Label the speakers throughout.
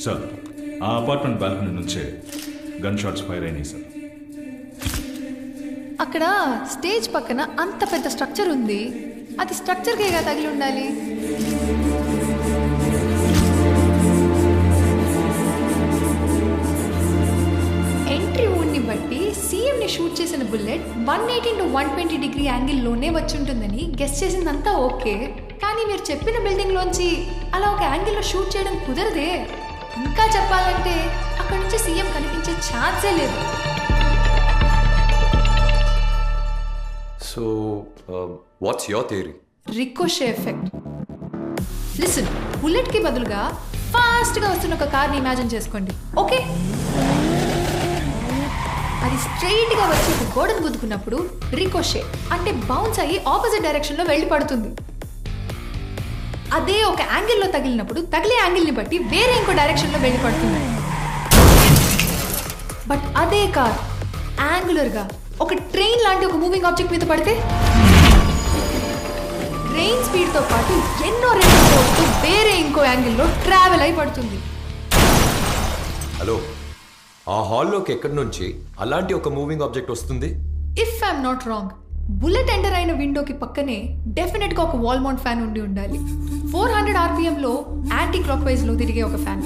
Speaker 1: Sir ఆ apartment balcony నుంచే gun shots fire అయినాయి సార్.
Speaker 2: అక్కడ స్టేజ్ పక్కన అంత పెద్ద స్ట్రక్చర్ ఉంది, అది స్ట్రక్చర్కేగా తగిలి ఉండాలి. ఎంట్రీ వుడ్ని బట్టి సీఎంని షూట్ చేసిన బుల్లెట్ 180 to 120 డిగ్రీ యాంగిల్లోనే వచ్చి ఉంటుందని గెస్ చేసిందంతా ఓకే, కానీ మీరు చెప్పిన బిల్డింగ్లోంచి అలా ఒక యాంగిల్లో షూట్ చేయడం కుదరదే. ఇంకా చెప్పాలంటే అక్కడ నుంచి సీఎం కనిపించే ఛాన్సే లేదు.
Speaker 3: So, what's your theory?
Speaker 2: Ricochet effect. Listen, bullet కి బదులుగా ఫాస్ట్ గా వస్తున్న ఒక కార్ని ఇమాజిన్ చేసుకోండి, ఓకే? అది స్ట్రైట్ గా వచ్చి ఒక గోడను గుద్దుకున్నప్పుడు రికోషే అంటే బౌన్స్ అయ్యి ఆపోజిట్ డైరెక్షన్ లో వెళ్ళి పడుతుంది. అదే ఒక యాంగిల్లో తగిలినప్పుడు తగిలే యాంగిల్ ని బట్టి వేరే ఇంకో డైరెక్షన్ లో వెళ్ళి పడుతుంది. బట్ అదే కార్ యాంగులర్ గా ఒక ట్రైన్ లాంటి ఒక మూవింగ్ ఆబ్జెక్ట్ మీద పడితే ట్రైన్ స్పీడ్ తో పాటు ఎన్నో రేట్లు వస్తూ వేరే ఇంకో యాంగిల్లో ట్రావెల్ అయి పడుతుంది.
Speaker 3: హలో, ఆ హాల్లోకి ఎక్కడి నుంచి అలాంటి ఒక మూవింగ్ ఆబ్జెక్ట్ వస్తుంది?
Speaker 2: If I'm not wrong, bullet enter అయిన విండోకి పక్కనే డెఫినెట్ గా ఒక వాల్ మౌంట్ ఫ్యాన్ ఉండి ఉండాలి. 400 RPM లో యాంటీ క్లాక్ వైజ్ లో తిరిగే ఒక ఫ్యాన్.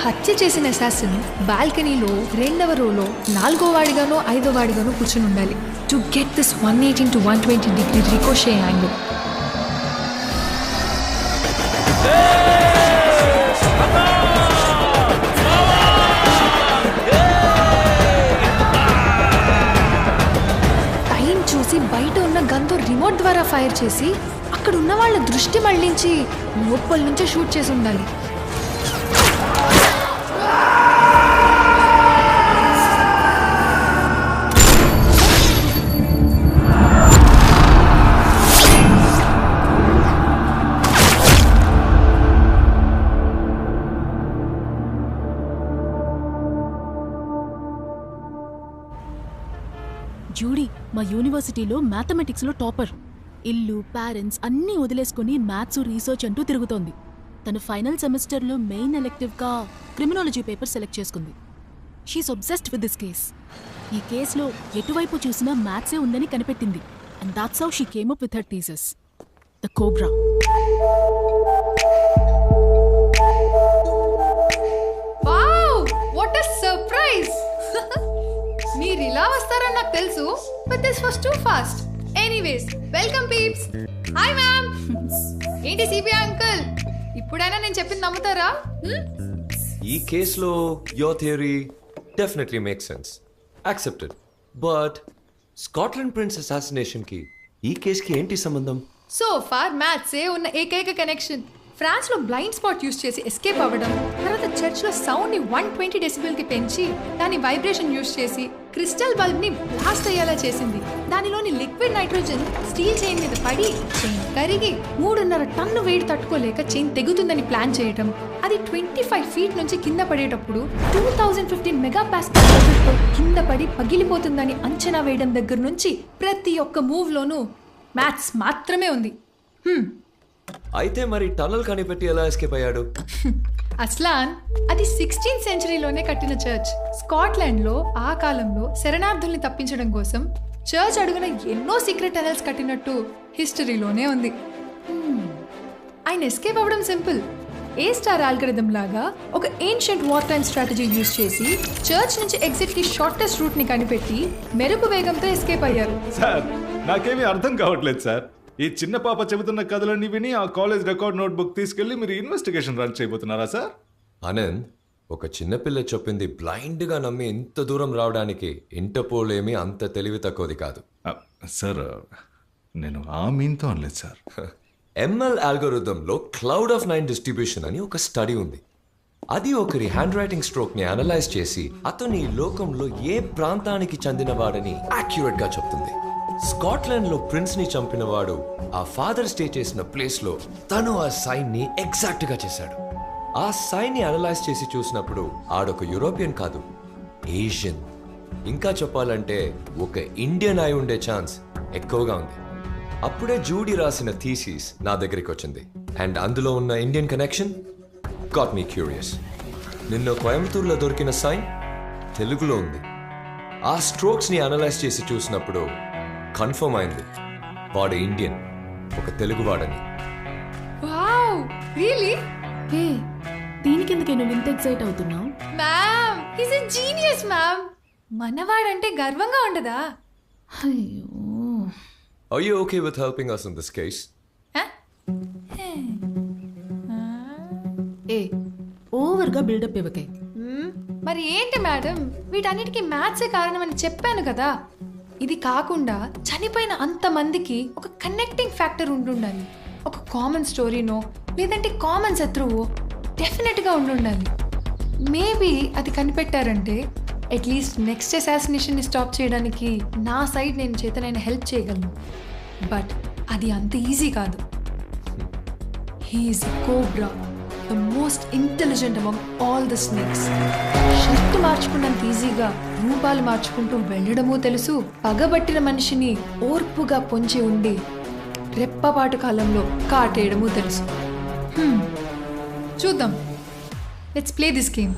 Speaker 2: హత్య చేసిన అసాసిన్ బాల్కనీలో 2వ రోలో 4వ వాడిగానో 5వ వాడిగానో కూర్చుని ఉండాలి to get this 180 to 120 degree ricochet angle. Time చూసి బయట ఉన్న గన్తో రిమోట్ ద్వారా ఫైర్ చేసి అక్కడ ఉన్న వాళ్ళ దృష్టి మళ్లించి లోపల నుంచే షూట్ చేసి ఉండాలి.
Speaker 4: జూడీ మా యూనివర్సిటీలో మ్యాథమెటిక్స్లో టాపర్. ఇల్లు, పేరెంట్స్ అన్నీ వదిలేసుకుని మ్యాథ్స్ రీసెర్చ్ అంటూ తిరుగుతోంది. తను ఫైనల్ సెమిస్టర్లో మెయిన్ ఎలెక్టివ్గా క్రిమినాలజీ పేపర్ సెలెక్ట్ చేసుకుంది. She's obsessed with this case. ఈ కేసులో ఎటువైపు చూసినా మ్యాథ్సే ఉందని కనిపెట్టింది. And that's how she came up with her thesis, the cobra.
Speaker 2: Wow, what a surprise! మీరు ఇలా వస్తారని నాకు తెలుసు, but this was too fast. Anyways, welcome peeps. Hi ma'am. ఏంటి సిబిఐ అంకుల్, ఇప్పుడైనా నేను చెప్పింది నమ్ముతారా?
Speaker 3: ఈ కేసులో your theory definitely make sense, accepted. But Scotland prince assassination కి ఈ కేసుకి ఏంటి సంబంధం?
Speaker 2: సో ఫార్ మ్యాథ్సే ఉన్న ఏకైక కనెక్షన్. ఫ్రాన్స్ లో బ్లైండ్ స్పాట్ యూస్ చేసి ఎస్కేప్ అవ్వడం, తర్వాత చర్చ్ లో సౌండ్ ని 120 డెసిబెల్ కి పెంచి దాని వైబ్రేషన్ యూస్ చేసి క్రిస్టల్ బల్బ్ ని బ్లాస్ట్ అయ్యేలా చేసింది. దానిలోని లిక్విడ్ నైట్రోజన్ స్టీల్ చైన్ మీద పడి చైన్ కరిగి 3.5 టన్ను వెయిట్ తట్టుకోలేక చైన్ తెగుతుందని ప్లాన్ చేయడం, అది 25 ఫీట్ నుంచి కింద పడేటప్పుడు 2015 మెగాపాస్కల్ తో కింద పడి పగిలిపోతుందని అంచనా వేయడం దగ్గర నుంచి ప్రతి ఒక్క మూవ్ లోనూ మ్యాథ్స్ మాత్రమే ఉంది.
Speaker 3: అయితే మరి టనల్ కనిపెట్టి ఎలా ఎస్కేప్ అయ్యాడు?
Speaker 2: అస్లాన్, అది 16th సెంచరీలోనే కట్టిన చర్చ్. స్కాట్లాండ్ లో ఆ కాలంలో శరణార్థుల్ని తప్పించడం కోసం చర్చ్ అడుగున ఎన్నో సీక్రెట్ టనల్స్ కట్టినట్టు హిస్టరీలోనే ఉంది. ఆయన ఎస్కేప్ అవ్వడం సింపుల్. ఏ స్టార్ ఆల్గరిథం లాగా ఒక ancient war time strategy use చేసి చర్చ్ నుంచి ఎగ్జిట్ కి షార్టెస్ట్ రూట్ ని కనిపెట్టి మెరుపు వేగంతో ఎస్కేప్ అయ్యారు.
Speaker 1: సార్ నాకేమీ అర్థం కావట్లేదు సార్. ఈ చిన్న పాప చెబుతున్న కథలన్నీ విని ఆ కాలేజ్ రికార్డ్ నోట్బుక్ తీసుకెళ్లి మీరు ఇన్వెస్టిగేషన్ రన్ చేయబోతున్నారా సార్?
Speaker 3: ఆనంద్, ఒక చిన్నపిల్ల చెప్పింది బ్లైండ్ గా నమ్మి ఇంత దూరం రావడానికి ఇంటర్పోల్ ఏమీ అంత తెలివి తక్కువది కాదు.
Speaker 1: సార్ నేను ఆ మీన్తో అనలేదు సార్.
Speaker 3: ఎంఎల్ ఆల్గోరిథంలో క్లౌడ్ ఆఫ్ 9 డిస్ట్రిబ్యూషన్ అని ఒక స్టడీ ఉంది. అది ఒకరి హ్యాండ్ రైటింగ్ స్ట్రోక్ ని అనలైజ్ చేసి అతని ఈ లోకంలో ఏ ప్రాంతానికి చెందినవాడని యాక్యురేట్ గా చెప్తుంది. స్కాట్లాండ్ లో ప్రిన్స్ ని చంపినవాడు ఆ ఫాదర్ స్టే చేసిన ప్లేస్ లో తను ఆ సైన్ ని ఎగ్జాక్ట్ గా చేశాడు. ఆ సైన్ ని అనలైజ్ చేసి చూసినప్పుడు ఆడొక యూరోపియన్ కాదు, ఏషియన్. ఇంకా చెప్పాలంటే ఒక ఇండియన్ అయి ఉండే ఛాన్స్ ఎక్కువగా ఉంది. అప్పుడే జూడీ రాసిన థీసిస్ నా దగ్గరికి వచ్చింది అండ్ అందులో ఉన్న Indian connection got me curious. నిన్న కోయంబత్తూరులో దొరికిన సైన్ తెలుగులో ఉంది. ఆ స్ట్రోక్స్ ని అనలైజ్ చేసి చూసినప్పుడు కన్ఫర్మ్ అయింది వాడు ఇండియన్, ఒక తెలుగువాడని.
Speaker 2: Wow really?
Speaker 4: హే, దీనికెందుకే నువ్వు ఇంత ఎక్సైట్ అవుతున్నావు?
Speaker 2: Ma'am is a genius ma'am. మనవాడంటే గర్వంగా ఉండదా?
Speaker 4: అయ్యో,
Speaker 3: Are you okay with helping us in this case?
Speaker 4: ఏ ఓవర్గా బిల్డప్ ఇవ్వకే.
Speaker 2: మరి ఏంటి మేడం, వీటన్నిటికీ మ్యాథ్సే కారణమని చెప్పాను కదా. ఇది కాకుండా చనిపోయిన అంతమందికి ఒక కనెక్టింగ్ ఫ్యాక్టర్ ఉండుండాలి. ఒక కామన్ స్టోరీనో లేదంటే కామన్ శత్రువో డెఫినెట్గా ఉండుండాలి. మేబీ అది కనిపెట్టారంటే అట్లీస్ట్ నెక్స్ట్ అసాసినేషన్ని స్టాప్ చేయడానికి నా సైడ్ నేను చేతనైనా హెల్ప్ చేయగలను. బట్ అది అంత ఈజీ కాదు. He is a cobra, the most intelligent among all the snakes. Shirt మార్చుకున్నంత ఈజీగా రూపాలు మార్చుకుంటూ వెళ్ళడమూ తెలుసు. పగబట్టిన మనిషిని ఓర్పుగా పొంచి ఉండి రెప్పపాటు కాలంలో కాటేయడమూ తెలుసు. చూద్దాం, లెట్స్ ప్లే దిస్ గేమ్.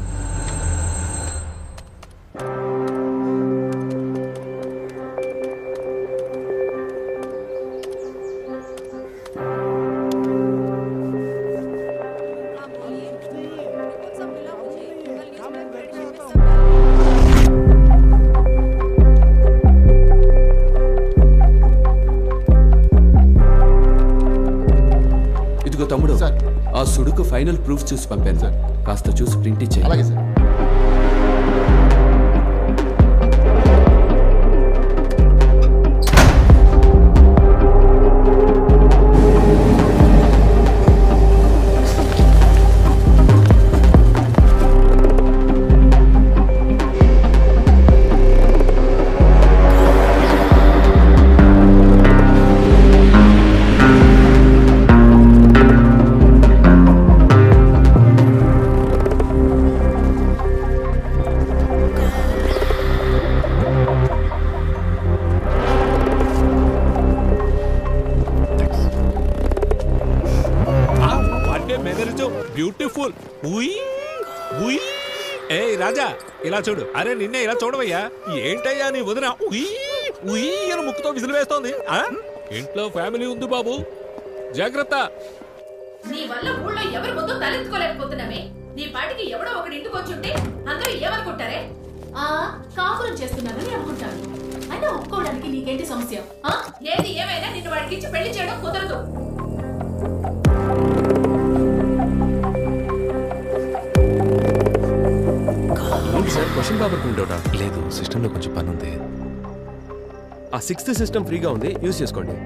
Speaker 5: తమ్ముడు, ఆ సుడుకు ఫైనల్ ప్రూఫ్ చూసి పంపాను సార్, కాస్త చూసి ప్రింట్ ఇచ్చేయి.
Speaker 6: అలాగే సార్.
Speaker 7: బ్యూటిఫుల్. ఏ రాజా, ఇలా చూడు. అరే నిన్నే ఇలా చూడవయ్యా. ఏంటయ్యా నీ వదిన ఉయ్ అని ముక్కుతో విసిలు వేస్తోంది. ఇంట్లో ఫ్యామిలీ ఉంది బాబు, జాగ్రత్త.
Speaker 8: నీ వల్ల ఊళ్ళో ఎవరి ముందు తలెత్తుకోలేకపోతున్నామే. నీ పాటికి ఎవడో ఒకటి ఇంటికి వచ్చుంటే అందరూ ఏమనుకుంటారే?
Speaker 4: కాపురం చేస్తున్నారని అనుకుంటాను. అయినా ఒప్పుకోవడానికి నీకేంటి సమస్య?
Speaker 8: ఏది ఏమైనా నిన్ను వాడికి ఇచ్చి పెళ్లి చేయడం కుదరదు.
Speaker 5: సార్, క్వశ్చన్ పేపర్ ప్రింట్ అవుటా?
Speaker 3: లేదు, సిస్టంలో కొంచెం పని ఉంది.
Speaker 5: ఆ 6th సిస్టమ్ ఫ్రీగా ఉంది, యూజ్ చేసుకోండి.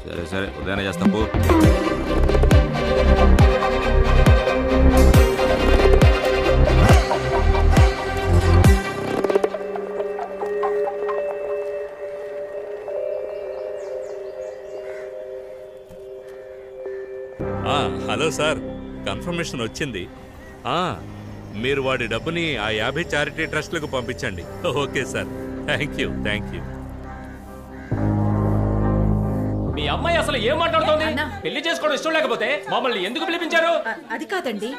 Speaker 7: సరే సరే, ఉదయాన్నే చేస్తాం పో. హలో సార్, కన్ఫర్మేషన్ వచ్చింది. మీరు వాడి డబ్బుని ఆ 50 చారిటీ ట్రస్ట్లకు పంపించండి. Okay sir, thank you.
Speaker 9: మీ అమ్మాయి అసలు ఏం మాట్లాడుతోంది? పెళ్లి చేసుకోవడం ఇష్టం లేకపోతే మమ్మల్ని ఎందుకు పిలిపించారు?
Speaker 8: అది కాదండి,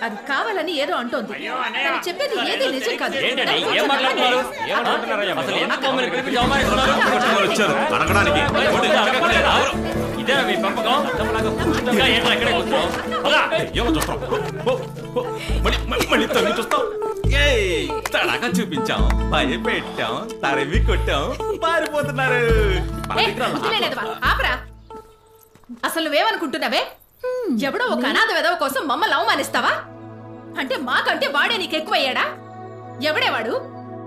Speaker 8: అది కావాలని ఏదో అంటోంది. తను చెప్పేది ఏది నిజం కాదు.
Speaker 9: ఏంటండి ఏం మాట్లాడుతున్నారు? ఏమనుకుంటున్నారయ్యా? అసలు ఎందుకు మమ్మల్ని పిలిపించి అవమానిస్తున్నారు? ఇదే మీ పెంపకం? కూర్చుంటావుగా, ఏంట్రా ఇక్కడే కూర్చున్నావు? పద.
Speaker 6: ఏమో చూస్తాం, మళ్ళీ తొంగి చూస్తాం. తడగా చూపించాం, భయపెట్టాం, తరిమి కొట్టాం, పారిపోతున్నారు.
Speaker 8: ఆపరా. అసలు నువ్వేమనుకుంటున్నావే? ఎవడో ఒక అనాథ విధవ కోసం మమ్మల్ని అవమానిస్తావా? అంటే మాకంటే వాడే నీకు ఎక్కువయ్యాడా? ఎవడే వాడు?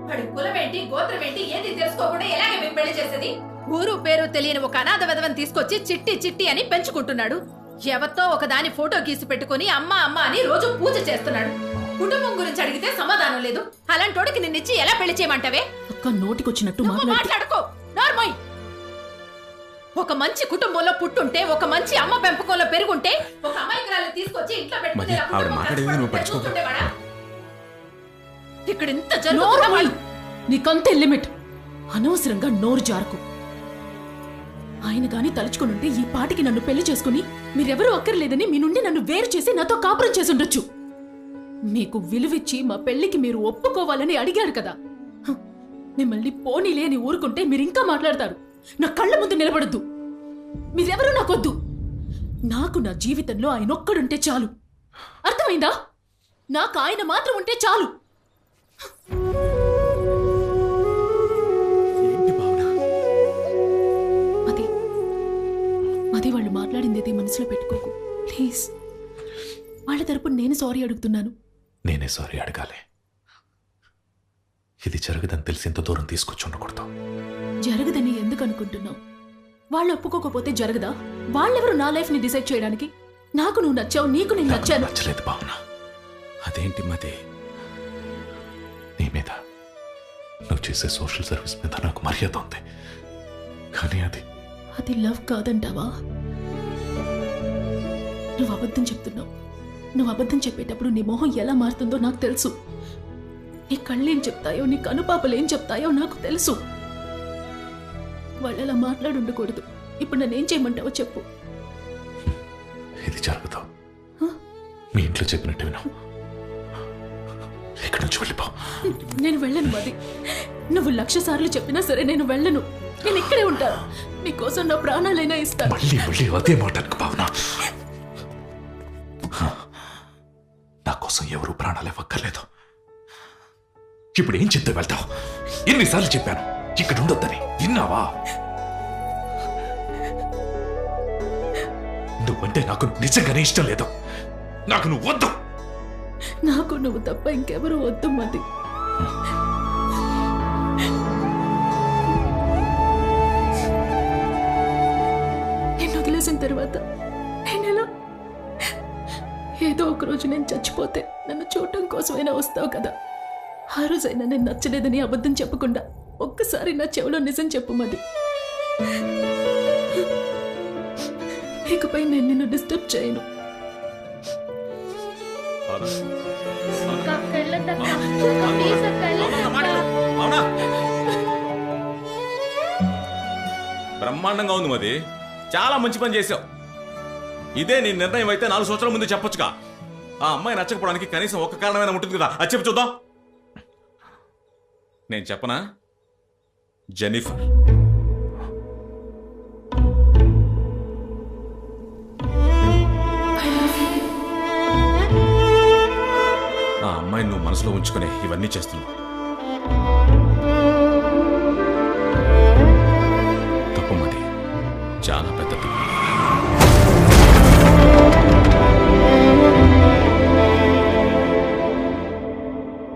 Speaker 8: వాడి కులమేంటి, గోత్రమేంటి, ఏది తెలుసుకోకుండా ఎలాగే మేము పెళ్లి చేసేది? ఊరు పేరు తెలియని ఒక అనాథ విధవని తీసుకొచ్చి చిట్టి చిట్టి అని పెంచుకుంటున్నాడు. ఎవరితో ఒక దాని ఫోటో గీసి పెట్టుకుని అమ్మ అమ్మ అని రోజు పూజ చేస్తున్నాడు. కుటుంబం గురించి అడిగితే సమాధానం లేదు. అలాంటోడికి నిన్నిచ్చి ఎలా పెళ్లి చేయమంటావే?
Speaker 4: అక్క నోటికొచ్చినట్టు
Speaker 8: మాట్లాడుకో. నార్మల్. ఒక మంచి కుటుంబంలో పుట్టుంటే, ఒక మంచి అమ్మ పెంపకంలో పెరుగుంటే, ఒక అమాయకురాలు తీసుకొచ్చి ఇంట్లో పెట్టుకుని ఇక్కడ ఇంత జరుగుతుంది.
Speaker 4: నీకంతే లిమిట్. అనవసరంగా నోరు జారుకు. ఆయన గాని తలుచుకునుంటే ఈ పాటికి నన్ను పెళ్లి చేసుకుని మీరెవరూ అక్కర్లేదని మీ నుండి నన్ను వేరు చేసి నాతో కాపురం చేసి ఉండొచ్చు. మీకు విలువిచ్చి మా పెళ్లికి మీరు ఒప్పుకోవాలని అడిగారు కదా. మిమ్మల్ని పోనీలే అని ఊరుకుంటే మీరింకా మాట్లాడతారు. నా కళ్ళ ముందు నిలబడద్దు. మీరెవరూ నాకొద్దు. నాకు నా జీవితంలో ఆయన ఒక్కడుంటే చాలు. అర్థమైందా? నాకు ఆయన మాత్రం ఉంటే చాలు. అది వాళ్ళు మాట్లాడింది మనసులో పెట్టుకోకు ప్లీజ్. వాళ్ళ తరపున నేను సారీ అడుగుతున్నాను.
Speaker 6: నేనే సారీ అడగాలి. ఇది జరగదని తెలిసి ఇంత దూరం తీసుకొచ్చి ఉండకూడదు.
Speaker 4: జరగదని ఎందుకు అనుకుంటున్నావు? వాళ్ళు ఒప్పుకోకపోతే జరగదా? వాళ్ళెవరు నా లైఫ్ ని డిసైడ్ చేయడానికి? నాకు నువ్వు నచ్చావు, నీకు నేను నచ్చాను.
Speaker 6: నచ్చలేదు భావన. అదేంటి మది? నీ మీద, నువ్వు చేసే సోషల్ సర్వీస్ మీద నాకు మర్యాద ఉంది, కానీ అది
Speaker 4: లవ్ కాదంటావా? నువ్వు అబద్ధం చెప్తున్నావు. నువ్వు అబద్ధం చెప్పేటప్పుడు నీ మొహం ఎలా మారుతుందో నాకు తెలుసు. నీ కళ్ళేం చెప్తాయో, నీ కనుపాపలేం చెప్తాయో నాకు తెలుసు. వాళ్ళు అలా మాట్లాడుండకూడదు. ఇప్పుడు నన్నేం చేయమంటావో చెప్పు.
Speaker 6: ఇది జరగదు. మీ ఇంట్లో చెప్పినట్టు విను. ఇక్కడ నుంచి వెళ్ళిపో.
Speaker 4: నేను వెళ్ళను మది. నువ్వు 1,00,000 సార్లు చెప్పినా సరే నేను వెళ్ళను. నేను ఇక్కడే ఉంటాను. నీకోసం నా ప్రాణాలైనా ఇస్తాను.
Speaker 6: మళ్ళీ అదే మాటకు భావన. నా కోసం ఎవరు ప్రాణాలు ఇవ్వక్కర్లేదు. ఇప్పుడు ఏం చెప్తే వెళ్తావు? ఎన్నిసార్లు చెప్పాను ఇక్కడ ఉండొద్దని, విన్నావా? నువ్వంటే నాకు నిజంగానే ఇష్టం లేదు. నాకు నువ్వు వద్దు.
Speaker 4: నాకు నువ్వు తప్ప ఇంకెవరు వద్దు మది. నేను వదిలేసిన తర్వాత నేనెలా? ఏదో ఒక రోజు నేను చచ్చిపోతే నన్ను చూడటం కోసమైనా వస్తావు కదా. ఆ రోజైనా నేను నచ్చలేదని అబద్ధం చెప్పకుండా ఒక్కసారి నా చెవిలో నిజం చెప్పు మది. ఇకపై నేను నిన్ను డిస్టర్బ్ చేయను.
Speaker 6: బ్రహ్మాండంగా ఉంది మది. చాలా మంచి పని చేసావు. ఇదే నీ నిర్ణయం అయితే 4 సంవత్సరాల ముందు చెప్పొచ్చుగా. ఆ అమ్మాయి నచ్చకపోవడానికి కనీసం ఒక్క కారణమైనా ఉంటుంది కదా. అది చెప్పు చూద్దాం. నేను చెప్పనా? జెన్నిఫర్. ఆ అమ్మాయిని నువ్వు మనసులో ఉంచుకునే ఇవన్నీ చేస్తున్నావు.